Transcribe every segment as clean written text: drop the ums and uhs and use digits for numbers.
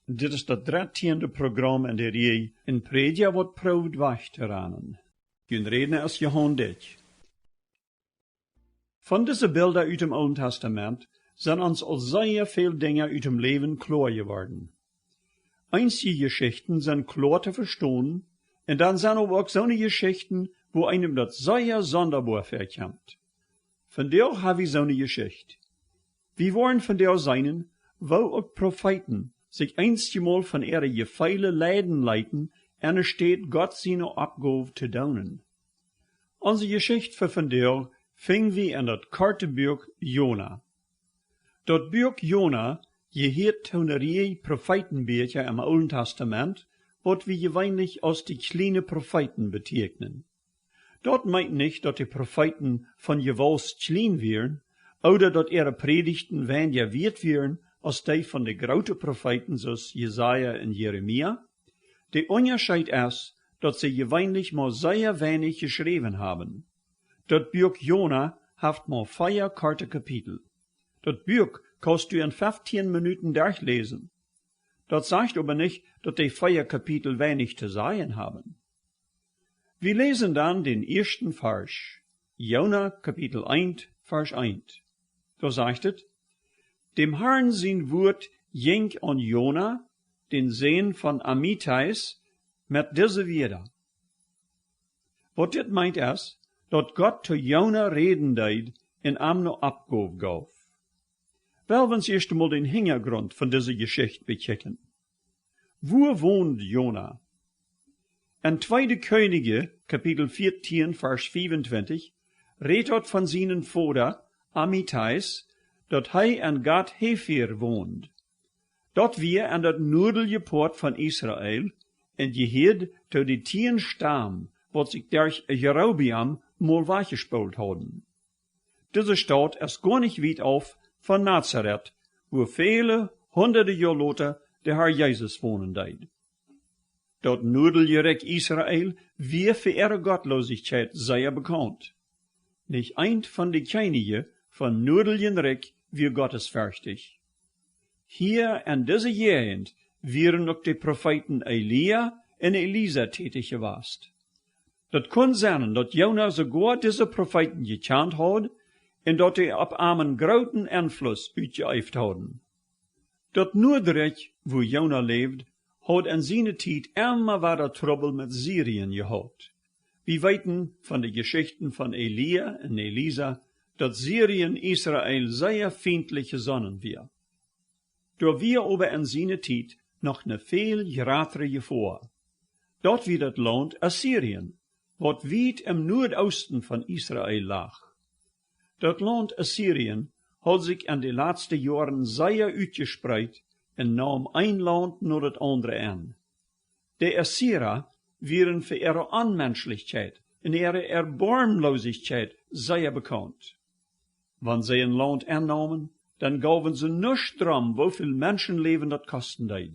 Dit is dat 13e programma in de rij in Prädja wordt proowed wajch te rannen. Hun redner is Johan Dyck. Van deze beelden uit dem Oude Testament zijn ons al zeer veel dingen uit dem Leben klar geworden. Einige Geschichten sind klar zu verstehen, und dann sind aber auch so eine Geschichten, wo einem das sehr sonderbar vorkommt. Von der habe ich so eine Geschichte. Wir wollen von der sein, wo auch Propheten sich einstmal von ihrer gefeile Leiden leiten, und es steht Gott seine Abgabe zu tun. Unsere Geschichte von der fing wir in das karte Buch Jona. Das Buch Jona gehört zu einer Reihe Prophetenbücher im Alten Testament, was wir gewöhnlich als die kleinen Propheten bezeichnen. Dort meint nicht, dass die Propheten von jeweils klein wären, oder dass ihre Predigten weniger wert wären, als die von den großen Propheten, so Jesaja und Jeremia. Der Unterschied ist, dass sie gewöhnlich mal sehr wenig geschrieben haben. Das Buch Jona hat mal 4 korte Kapitel. Das Buch kannst du in 15 Minuten durchlesen. Das sagt aber nicht, dass die 4 Kapitel wenig zu sagen haben. Wir lesen dann den ersten Vers. Jona, Kapitel 1, Vers 1. Da sagt es, dem Herrn sein Wort ging an Jona, den Sohn von Amittais, mit diese Wieder. Was dit meint es, dass Gott zu Jona reden deed en am no Abgabe gaf. Wel, wir uns erst einmal den Hintergrund von dieser Geschichte bechecken. Wo wohnt Jona? In 2. Könige, Kapitel 14, Vers 25, redet von seinen Vater Amittais, dat hij in Gad Hefer wohnt. Dat wir an dat noordelijke poort van Israël, en geheerd tot die 10 Stamm, wat sich durch Jerobeam mal weggespoelt hadden. Diese Stadt ist gar nicht weit auf von Nazareth, wo viele hunderte Jahre later der Herr Jesus wohnen deed. Dat noordelijke Reich Israël wir für ihre Gottlosigkeit sehr bekannt. Nicht ein von den Königen von noordelijken Reich wir gottesfürchtig. Hier in dieser Gegend wären noch die Propheten Elia und Elisa tätig gewesen. Dat kon sein, dass Jona sogar diese Propheten gekannt hat und dass die auf einen großen Einfluss ausgeübt haben. Dat Noordreich, wo Jona lebt, hat in seiner Zeit immer wieder Trouble mit Syrien gehabt. Wir weten von den Geschichten von Elia und Elisa, dass Syrien Israel sehr feindlich gesonnen wird. Da wir aber in seiner Zeit noch eine viel größere Gefahr. Dort wird das Land Assyrien, wat weit im Nordosten von Israel lag. Das Land Assyrien hat sich in den letzten Jahren sehr uitgespreid en nahm ein Land nach das andere an. Die Assyrer waren für ihre Unmenschlichkeit und ihre Erbarmlosigkeit sehr bekannt. Wenn sie ein Land annahmen, dann gaven sie nichts dran, wie viel Menschenleben das kosten deed.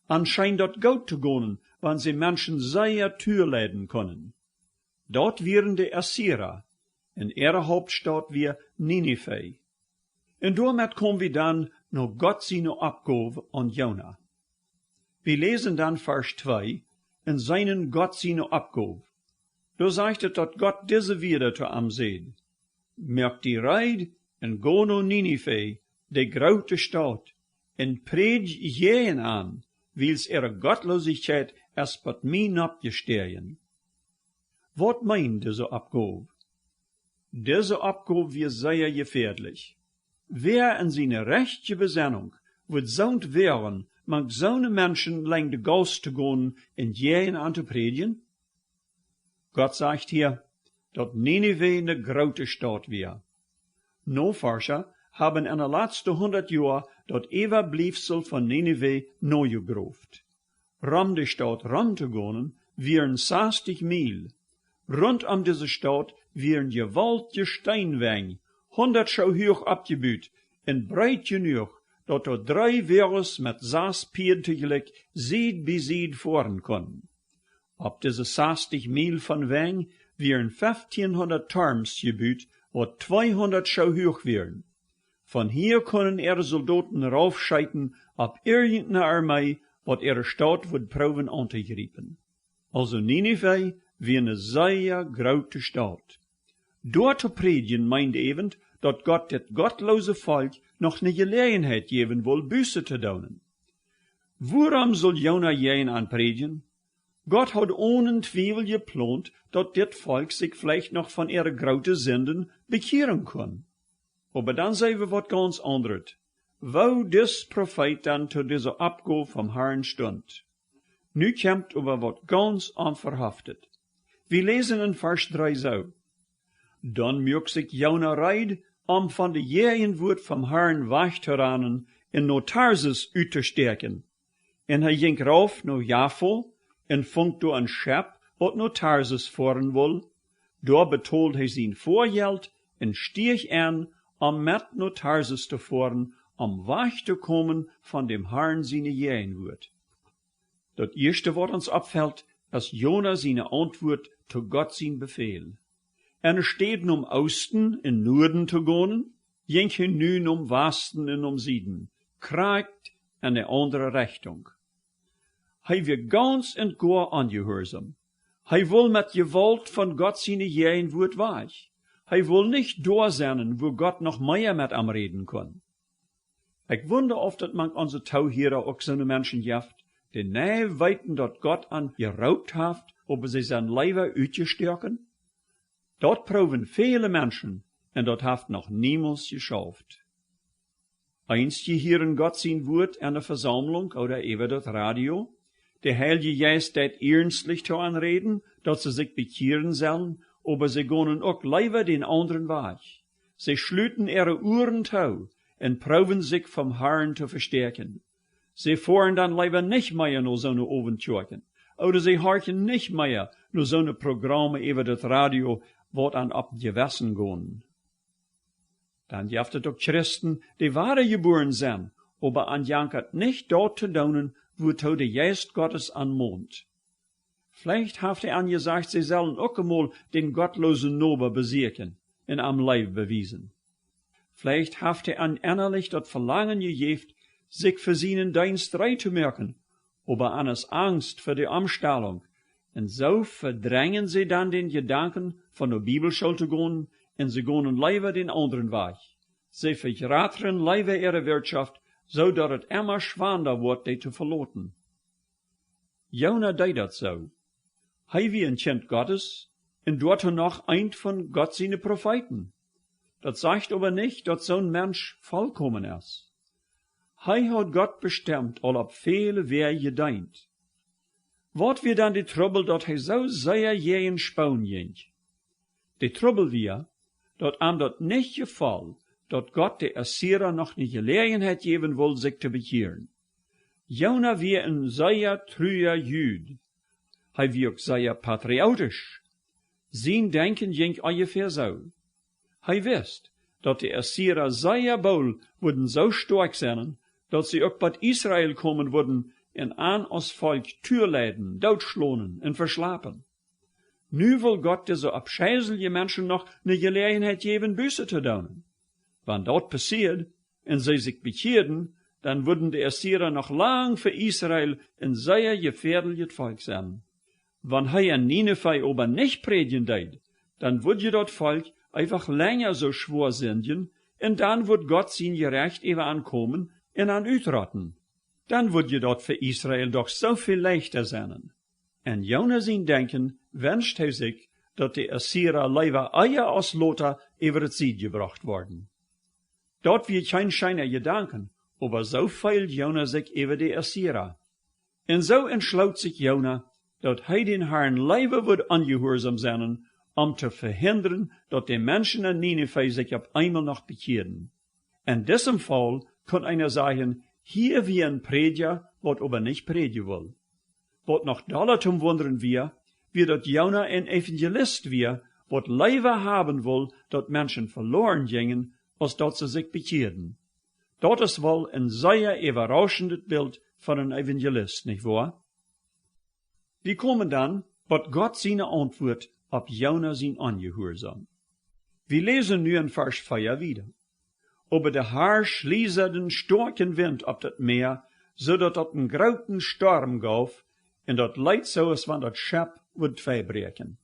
Anscheinend das Geld zu gehen, wenn sie Menschen sehr teuer leiden können. Dort wären die Assyrer, in ihrer Hauptstadt wie Ninive. Und damit kommen wir dann noch Gott seine Abgabe an Jona. Wir lesen dann Vers 2 in seinen Gott seine Abgabe. Da sagt es, dass Gott diese wieder zu ihm sagt. Merkt die Reid en go no Ninive, de grote Stadt, en Prädja Johan an, wils ihre Gottlosigkeit erst pat min abgestehen. Wat meint diese Abgabe? Diese Abgabe wird sehr gefährlich. Wer in seine rechte Besinnung wird saunt wären, mag so eine Menschen lang de Geist zu gehen in Johan an zu predigen? Gott sagt hier, dass Ninive eine grote Stadt wäre. No-Forscher haben in den letzten 100 Jahren das Überbleibsel von Ninive neu gegrooft. Die Stadt ranzugehen, wären 60 Mil. Rund um diese Stadt wären gewaltige Steinwänge, 100 Schau hoch abgebaut und breit genug, dass dort 3 Weres mit 6 Pieren tegelijk Seed bei Seed fahren konnten. Auf diese 60 Mil von Wang wären 1500 Turms gebaut, wat 200 Schau hoch wären. Von hier können ihre Soldaten raufscheiten ab irgendeine Armee, wat ihre Stadt wird proben anzugreifen. Also Nineveh wie eine sehr große Stadt. Dort zu predigen meint eben, dat Gott das gottlose Volk noch eine Gelegenheit geben will, Buße zu tun. Worum soll Jona gehen an predigen? Gott hat ohne Zweifel geplant, dat dit Volk sich vielleicht noch von ihre großen Sünden bekehren kann. Aber dann sehen wir wat ganz anderes. Wo dis Prophet dann zu dieser Abgabe vom Herrn stund. Nu kommt aber wat ganz unverhaftet. Wir lesen in Vers 3 so. Dann mögt sich Jona reid, von de Jähenwoord vom Herrn wajch zu rannen, in no Tarsus uit te steken. En hij ging rauf no Jafo, en vond do een schep, wat no Tarsus voeren wil. Daar betold hij zijn voorgeld, en stieg aan, met no Tarsus te voeren, wajch te komen van dem Herrn seine Jähenwoord. Dat eerste wat ons opvalt, is Jona seine antwoord te God zijn beveel. En steht Osten in Norden te gaan, ging hij nu Westen en Süden, kraakt in de andere Richtung. Hij weer ganz en gar angehorsam. Hij wil met gewalt van God zijn Jähenwoord wajch. Hij wil nicht doorzenden, wo Gott noch mehr mit am reden kann. Ich wonder oft, dat man onze Tauhierer auch so Menschen jaft, die nie weten dat Gott an geraubt haft, ob sie sein Leiber uitgestärken. Dort proben viele Menschen, en dat haft noch niemals geschafft. Einst je hören Gott sein Wort an der Versammlung oder über das Radio, der Heilige Geist det ernstlich zu anreden, dat sie sich bekehren sollen, aber sie gehen auch leider den anderen Weg. Sie schlüten ihre Ohren tau en proben sich vom Herrn zu verstärken. Sie fahren dann leider nicht mehr nur so eine Oventkirchen, oder sie horchen nicht mehr nur so eine Programme über das Radio, wat an ab gewessen gehen. Dann jaft es auch Christen, die wahre geboren sind, aber an jankert nicht dort zu daunen, wo to der Geist Gottes anmond. Vielleicht haft angesagt, sie sollen auch einmal den gottlosen Nober besiegen, in am Leib bewiesen. Vielleicht haft an innerlich das Verlangen gegeben, sich für seinen Dienst rei zu merken, aber an es Angst für die Umstellung. Und so verdrängen sie dann den Gedanken von der Bibelschule zu gehen, und sie gehen leider den anderen Weg. Sie verrateren leider ihre Wirtschaft, so dass es immer schwander wird, die zu verloten. Jona deed dat so. Hij wie ein Kind Gottes, und dort noch ein von Gott seine Propheten. Das sagt aber nicht, dass so ein Mensch vollkommen ist. Hij hat Gott bestimmt, all ab viele Wege gedient. Wat wir dann die Trouble, dat hij so sehr jeden Spaun ging? Die Trouble wir, dat am dat nicht gefall, dat Gott de Assyrer noch eine Gelegenheit geben will, sich zu bekehren. Jona wie ein sehr trüger Jüd. Hij wie auch sehr patriotisch. Sein Denken ging ungefähr so. Hij wist, dat die Assyrer sehr wohl würden so stark sein, dat sie auch bei Israel kommen würden, en aan als Volk Türläden, doodschlonen en verslapen. Nu wil Gott diese abscheißelige Menschen noch eine Gelegenheit geben, Buße zu tun. Wenn dort passiert, en sie sich bekehren, dann würden die Assyrer noch lang für Israel ein sehr gefährliches Volk sein. Wenn er in Nineveh aber nicht predigen deed, dann würde das Volk einfach länger so schwor sündigen, und dann wird Gott sein Gerecht eben ankommen und an utrotten. Dann würde dort für Israel doch so viel leichter sein. En Jona sein Denken wünscht hij sich, dat die Assyrer leider Eier aus Lothar über das Ziel gebracht worden. Dort wird kein scheiner Gedanken, aber so feilt Jona sich über die Assyrer. En so entschloot sich Jona, dat hij den Herrn leider wird angehorsam sein, zu verhindern, dat die Menschen in Nineveh sich auf einmal noch bekehren. In diesem Fall kann einer sagen, hier wie ein Prädja, wat aber nicht predigen will. Wat noch doller zum Wundern wie dat Jona ein Evangelist wat leider haben will, dat Menschen verloren gingen, als dat sie sich bekehrten. Dat ist wohl ein sehr überraschendes Bild von einem Evangelist, nicht wahr? Wir kommen dann, wat Gott seine Antwort auf Jona sein Ungehorsam. Wir lesen nu in Vers 4 wieder. aber der Haar schließe den starken Wind op dat Meer, zodat dat een groten storm gaf, en dat leidt zo als wanneer dat schep wordt verbreken.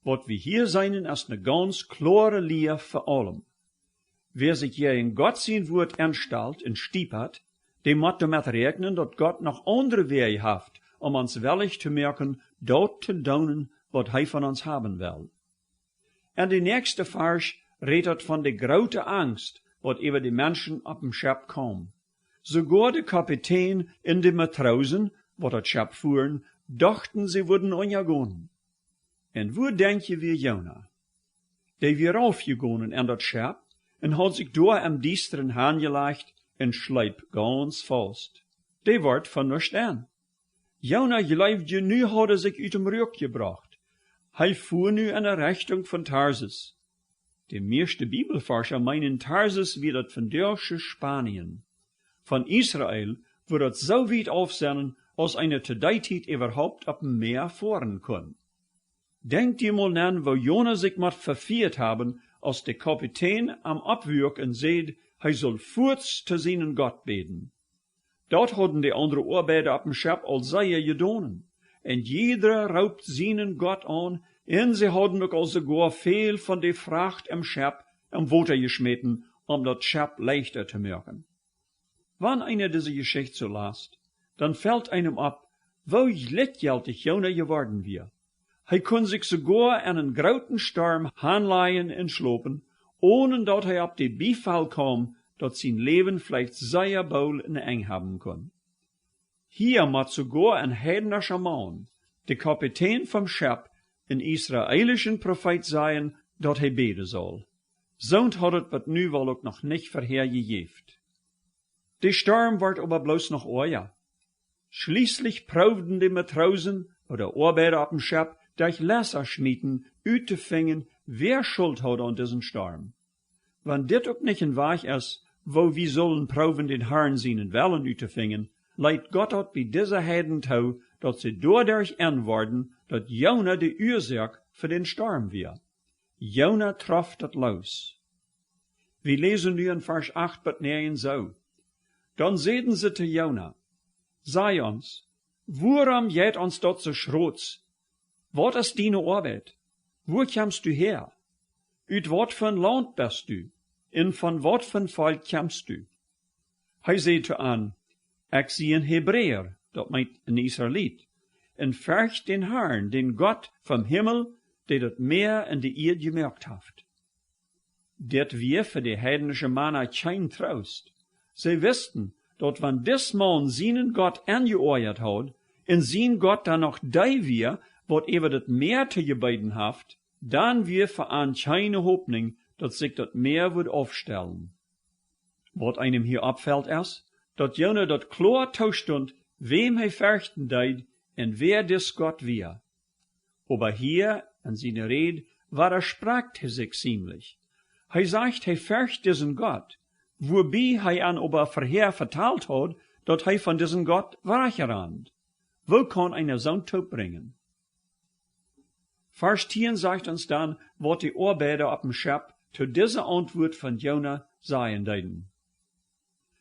Wat we hier zijn, is een ganz klare leer voor allem. Wer sich hier in Gott sein Wort anstellt en stiepert, dem moet damit rechnen, dat Gott noch andere Wege haft, ons willig te merken, dat te doen, wat hij van ons haben will. En de nächste Vers redet van de grote Angst, wat über die Menschen op dem Schip kwam. Sogar de Kapitän en de Matrosen, wat dat Schip fuhren, dachten, sie würden untergehen. En wo denk je weer Jona? Die weer aufgegangen in dat Schip, en had sich door am diesteren Hahn gelegt, en schleip ganz vast. Die wordt van nichts aan. Jona geloofde nu had zich uit dem Rück gebracht. Hij fuhr nu in de Richtung von Tarsus. De meeste Bibelforscher meinen Tarsus wie dat vandaagse Spanien. Von Israel wird dat so weit aufsehen, als eine te die tijd überhaupt op dem Meer fahren kann. Denkt ihr mal an, wo Jona sich mat verfehlt haben, als der Kapitän am Abwürken seht, hij soll voorts te seinen Gott beten. Dort hadden die andere Arbeiter op dem Schip al sehr gedonen. En jeder raubt seinen Gott an, en sie hadden ook al sogar veel van de Fracht im Schip am Water geschmeten, dat Schip leichter te maken. Wann einer diese Geschichte so last, dann fällt einem ab, wo lettgeldig Jona geworden wir. Hij kon sich sogar an einen groten Storm hanleihen en slopen, ohne dat hij op de Beifall kam, dat zijn Leben vielleicht sehr bald in eng haben kon. Hier moet sogar ein heidnischer Mann, de Kapitän vom Schip, een israelischen Prophet sein, dat hij beten soll. Zo'n had het wat nu wel ook nog niet verhergejeft. De Storm wordt aber bloß noch oja. Schließlich proefden die Matrosen oder Arbeiter op dem Schip durch Lesserschmieden uit te vingen, wer Schuld hat an diesen Storm. Wenn dit ook nicht ein Weg ist, wo wir sollen proeven den Herrn seinen Wellen uit te vingen, leidt Gott hat bei dieser Heiden toe, dat sie dadurch worden, dat Jona de Ursache für den Storm wir. Jona traf dat los. Wir lesen nu in Vers 8 bis 9 so. Dann zeiden sie te Jona, sei uns, waarom jet ons dat so schrots? Wat is deine Arbeit? Wo kommst du her? Uit wat van land bist du? En van wat van volk kommst du? Hij zei aan, ik zie een Hebreer, dat meint een Israëliet, en vergt den Herrn, den Gott vom Himmel, der dat Meer en de Erde gemerkt heeft. Dit weer für die heidnische Männer kein Trost. Sie wisten, dat wann dis Mann seinen Gott angeordnet hat, en sein Gott dann noch die wir, wat über dat Meer te gebeten haft, dann wir verahnt keine Hoffnung, dat sich dat Meer wird aufstellen. Wat einem hier abfällt ist, dat Jona dat klar taustund, wem hij verchten deed, en wer dis Gott wir. Aber hier, in seiner Rede, widerspricht hij sich ziemlich. Hij sagt, hij vercht diesen Gott, wobei hij an aber vorher vertalt hat, dat hij von diesen Gott weggerannt. Wo kann einer zo'n Tod bringen? Vers 10 sagt uns dann, wat die Arbeiter op dem Schip zu dieser Antwort von Jona sagen deuten.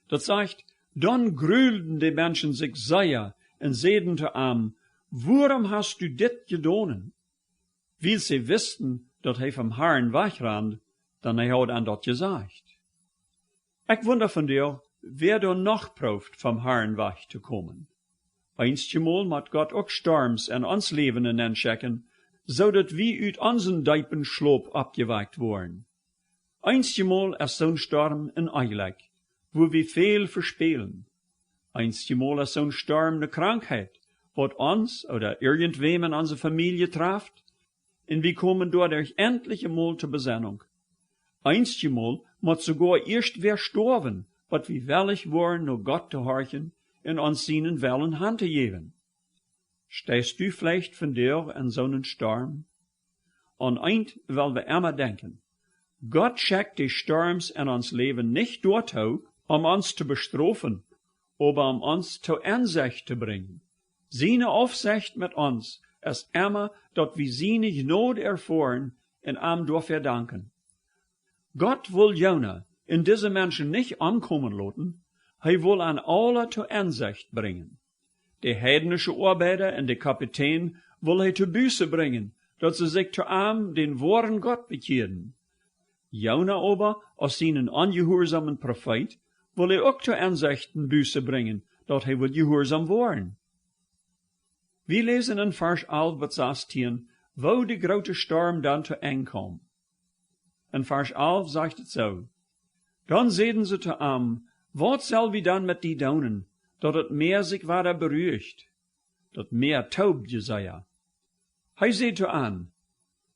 Das sagt, dann grühlten die Menschen sich sehr und seiden zu ihm, warum hast du dit gedonen? Weil sie wisten, dat hij vom Herrn wegrannt, dann hij had an dat gesagt. Ich wonder von dir, wer da noch prooft, vom Herrn weg zu kommen. Einstmal moet Gott auch Storms in ons Leben hineinchecken, zodat wir uit onzen diepen Schlaf abgeweckt worden. Einstmal ist zo'n Storm ein Eilig, wo wir viel verspelen. Einstmal ist zo'n Storm eine Krankheit, wat uns oder irgendwem in onze Familie trifft, und wir kommen dadurch endlich einmal zur Besinnung. Einstmal moet sogar erst wer sterben, wat wir willig waren, nur Gott zu horchen und uns seinen Willen Hand zu geben. Stehst du vielleicht von dir in so einen Sturm? An eins will wir immer denken. Gott schickt die Sturms in uns Leben nicht dort, um uns zu bestrafen, aber um uns zur Einsicht zu bringen. Seine Aufsicht mit uns ist immer, dass wir seine Gnade erfahren und ihm dafür danken. Gott will Jona, in diese Menschen nicht ankommen lassen, hij will an alle zur Einsicht bringen. De heidnische Arbeiter und de Kapitän will hij zu Buße bringen, dat sie sich zu ihm den wahren Gott bekehren. Jona aber, als seinen ungehorsamen Prophet, will hij auch zur Einsichten Buße bringen, dat hij wird gehorsam worden. Wir lesen in Vers 11 wat 16, wo de grote Sturm dann zu eng kam. In Vers 11 sagt es so, dann sehen sie zu ihm, wat soll wir dann mit die doen, dat het Meer sich weiter beruhigt? Dat Meer taubt Jesaja. Hij zei zu an,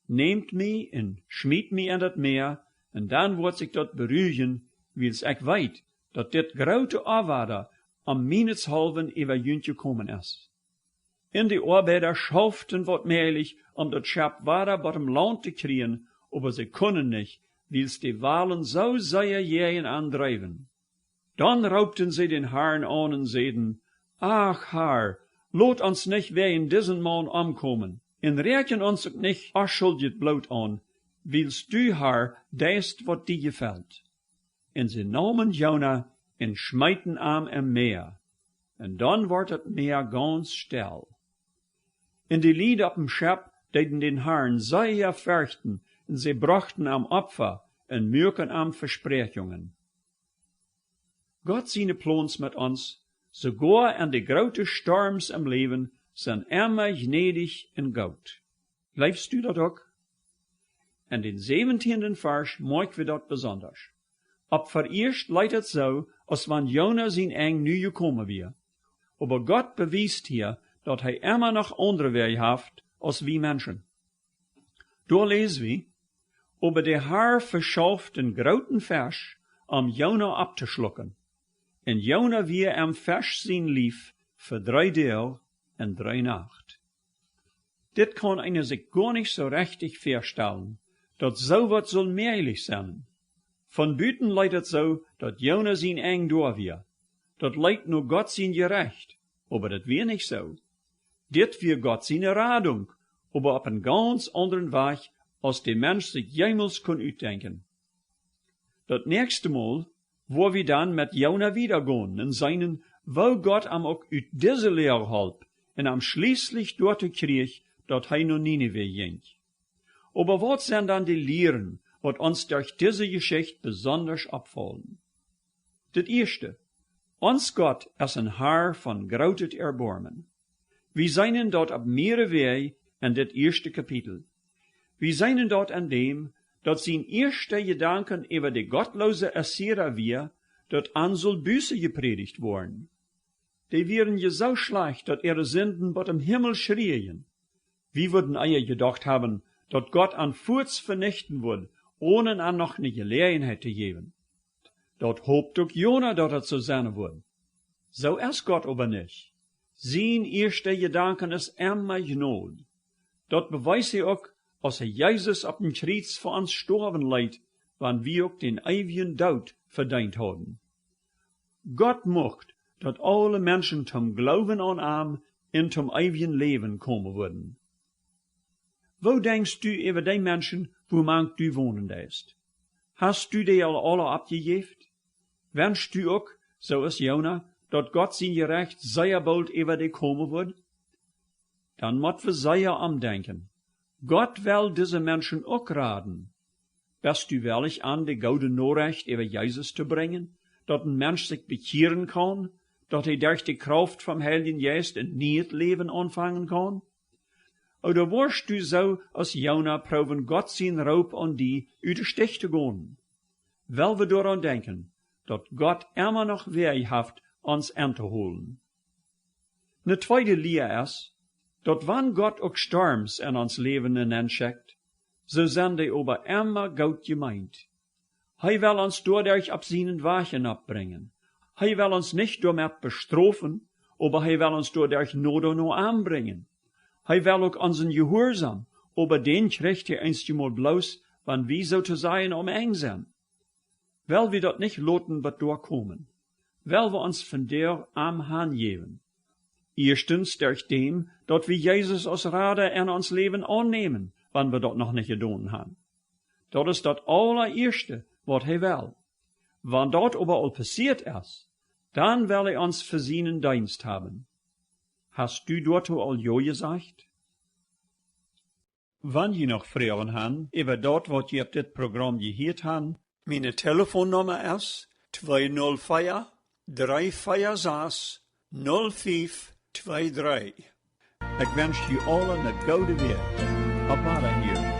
nehmt mich en schmiet mich in dat Meer, en dan wordt sich dat beruhigen, wils ik weet, dat dit grote Aanwaarder am minetshalven über Jüntje kommen is. In die Arbeiter schauften wat mehrlich, dat Schap weiter bottom Land te kriegen, aber sie können nicht, wils die Walen so sehr jähen andrijven. Dann raubten sie den Herrn an und seiden, ach Herr, lot uns nicht wegen diesen Mann umkommen, en reken uns ook nicht aschuldet bloot an, wils du Herr deist wat die gefällt. En sie nahmen Jona en schmeiten am im Meer, en dann wordt het Meer ganz still. In die Lied op dem Schap deden den Herrn sehr fürchten, en sie brachten am Opfer en mürken am Versprechungen. Gott seine Plans mit uns, sogar an die grote Storms im Leben, sind immer gnädig und gut. Bleibst du dat ook? En den 17. Vers merken wir dat besonders. Ab vereerst leidt het so, als wann Jona zijn eng nu gekommen weer. Aber Gott beweist hier, dat hij immer noch andere Wege haft, als wie Menschen. Door lezen wir, aber der Herr verschafft den groten Vers, Jona abzuschlucken. En Jona weer am Vers zijn lief, voor 3 Deel en 3 Nacht. Dit kann einer sich gar nicht so richtig vorstellen, dat so wat soll möglich sein. Von buiten leidt het so, dat Jona zijn eng door weer. Dat leidt nur Gott zijn gerecht, aber dat weer nicht so. Dit weer Gott zijn Radung, aber op een ganz anderen Weg, als der Mensch sich jemals kann uitdenken. Dat nächste Mal, wo wir dann mit Jona wiedergehen, in seinen, wo Gott am auch uit diese Lehre halb, und am schließlich dort krieg, dat hij nur Nineveh ging. Aber was sind dann die Lehren, wat uns durch diese Geschichte besonders abfallen? Das erste, uns Gott ist ein Herr von großem Erbarmen. Wir seien dort ab mehrere Wege in das erste Kapitel. Wir seien dort an dem, dat zijn eerste Gedanken über die gottlose Assyrer wir, dat an soll Buße gepredigt worden. Die wären je so schlecht, dat ihre Sünden bot im Himmel schrien. Wie würden eier gedacht haben, dat Gott an Furz vernichten würde, ohne an noch eine Gelegenheit zu geben. Dat hoopt ook Jona dat het so sein würde. So ist Gott aber nicht. Sein erste Gedanken ist immer Gnade. Dat beweist er auch, als Jesus op den Kreuz für uns sterben leidt, wann wir auch den ewigen Tod verdient haben. Gott mocht, dat alle Menschen zum Glauben an ihm und zum ewigen Leben kommen würden. Wo denkst du über die Menschen, wo manch du wohnen ist? Hast du die alle abgegeben? Wünschst du auch, so ist Jona, dat Gott sein Gerecht sehr bald über die kommen wird? Dann moet wir sehr amdenken. Gott will diese Menschen auch raden. Bist du willig an, die gute Nachricht über Jesus zu bringen, dat ein Mensch sich bekehren kann, dat er durch die Kraft vom Heiligen Geist ein neues Leben anfangen kann? Oder warst du so, als Jona proben Gott sein Raub an die uit de Stich zu gehen? Weil wir daran denken, dat Gott immer noch wehrhaft uns anzuholen. Ne tweede Lehre ist, dat wann Gott auch Sturms in ons Leben hineinschickt, so sind die aber immer gut gemeint. Hij will uns dadurch ab seinen Wachen abbringen. Hij will uns nicht damit bestrafen, aber hij will uns dadurch nur noch anbringen. Hij will auch unseren Gehorsam, aber den kriegt er einmal bloß, wann wir sozusagen eng sind. Weil wir dort nicht loten, was durchkommen. Weil wir uns von der am Hand geben. Erstens durch dem, dat wir Jesus als Rader in ons Leben annehmen, wann wir dort noch nicht getan haben. Dat ist das allererste, wat hij will. Wenn dort überall passiert ist, dann will ich uns für seinen Dienst haben. Hast du dort all Jo gesagt? Wenn ihr noch Fragen habt, über dort, was ihr auf das Programm gehört habt, meine Telefonnummer ist 204 346 0523. Ich wünsche you allen eine gute Weg. Op hier.